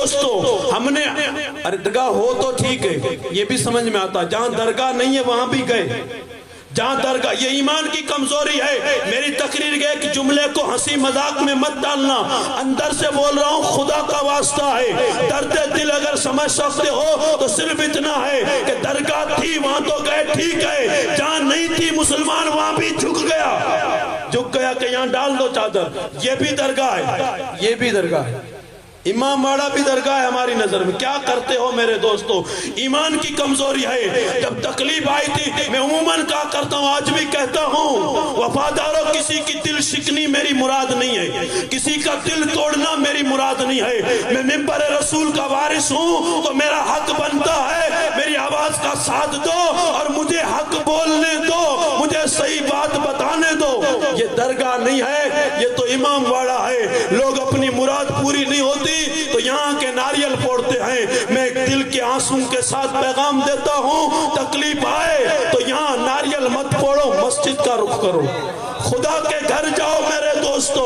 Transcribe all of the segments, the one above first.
دوستو ہم نے درگاہ ہو تو ٹھیک ہے، یہ بھی سمجھ میں آتا، جہاں درگاہ نہیں ہے وہاں بھی گئے، جہاں درگاہ، یہ ایمان کی کمزوری ہے۔ میری تقریر کے ایک جملے کو ہنسی مذاق میں مت ڈالنا، اندر سے بول رہا ہوں، خدا کا واسطہ ہے، درد دل اگر سمجھ سکتے ہو تو صرف اتنا ہے کہ درگاہ تھی وہاں تو گئے ٹھیک ہے، جہاں نہیں تھی مسلمان وہاں بھی جھک گیا کہ یہاں ڈال دو چادر، یہ بھی درگاہ ہے، یہ بھی درگاہ ہے، امام باڑہ بھی درگاہ ہے ہماری نظر میں۔ کیا کرتے ہو میرے دوستو؟ ایمان کی کمزوری ہے۔ جب تکلیف آئی تھی میں عموماً کہا کرتا ہوں، آج بھی کہتا ہوں، وفاداروں کسی کی دل شکنی میری مراد نہیں ہے، کسی کا دل توڑنا میری مراد نہیں ہے۔ میں ممبر رسول کا وارث ہوں تو میرا حق بنتا ہے میری آواز کا ساتھ دو اور مجھے حق بولنے دو، مجھے صحیح بات بتانے دو۔ یہ درگاہ نہیں ہے، یہ تو امام باڑہ ہے۔ لوگ اپنی مراد پوری نہیں ہوتی تو یہاں کے ناریل پھوڑتے ہیں۔ میں ایک دل کے آنسوں کے ساتھ پیغام دیتا ہوں، تکلیف آئے تو یہاں ناریل مت پھوڑو، مسجد کا رخ کرو، خدا کے گھر جاؤ میرے دوستو۔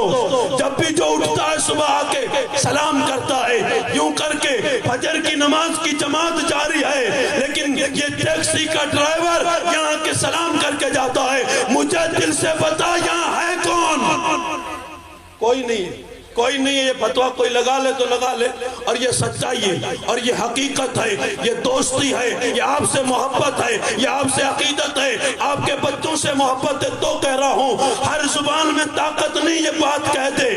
جب بھی جو اٹھتا ہے صبح آ کے سلام کرتا ہے، یوں کر کے فجر کی نماز کی جماعت جاری ہے، لیکن یہ ٹیکسی کا ڈرائیور یہاں کے سلام کر کے جاتا ہے۔ مجھے دل سے بتا یہاں ہے کون؟ کوئی نہیں، کوئی نہیں ہے۔ یہ فتویٰ کوئی لگا لے تو لگا لے، اور یہ سچائی ہے اور یہ حقیقت ہے، یہ دوستی ہے، یہ آپ سے محبت ہے، یہ آپ سے عقیدت ہے، آپ کے بچوں سے محبت ہے۔ تو کہہ رہا ہوں، ہر زبان میں طاقت نہیں یہ بات کہہ دے،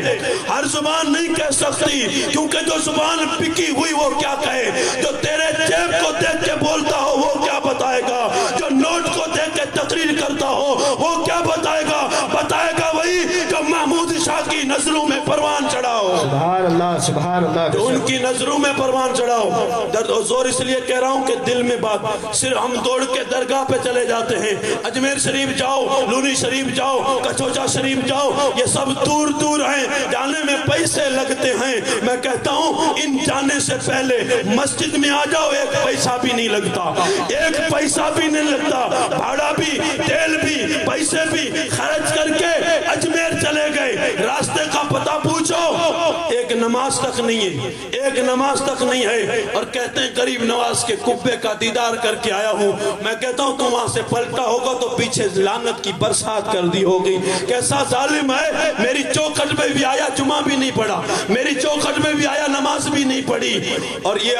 ہر زبان نہیں کہہ سکتی، کیونکہ جو زبان پکی ہوئی وہ کیا کہے؟ جو تیرے جیب کو دیکھ کے بولتا ہو وہ کیا بتائے گا؟ جو نوٹ کو دیکھ کے تقریر کرتا ہو وہ کیا بتائے گا؟ بتائے گا وہی جو محمود شاہ کی نظروں میں پروان چڑھاؤ، سبحان اللہ، سبحان اللہ، جو ان کی نظروں میں پروان چڑھاؤ۔ درد و زور اس لیے کہہ رہا ہوں کہ دل میں بات، صرف ہم دوڑ کے درگاہ پہ چلے جاتے ہیں، اجمیر شریف جاؤ، لونی شریف جاؤ، کچوچا شریف جاؤ، یہ سب دور دور ہیں، جانے میں پیسے لگتے ہیں۔ میں کہتا ہوں ان جانے سے پہلے مسجد میں آ جاؤ، ایک پیسہ بھی نہیں لگتا، ایک پیسہ بھی نہیں لگتا، بھاڑا بھی، تیل بھی، پیسے بھی خرچ کر کے اجمیر چلے گئے، راستے کا پتہ پوچھو، ایک نماز تک نہیں ہے، ایک نماز تک نہیں ہے، اور کہتے ہیں غریب نواز کے قبے کا دیدار کر کے آیا ہوں۔ میں کہتا ہوں تو وہاں سے پلٹا ہوگا تو پیچھے لعنت کی برسات کر دی ہوگی۔ کیسا ظالم ہے، میری چوکھٹ میں بھی آیا، جمعہ بھی نہیں پڑھا، میری چوکھٹ میں بھی آیا، نماز بھی نہیں پڑھی، اور یہ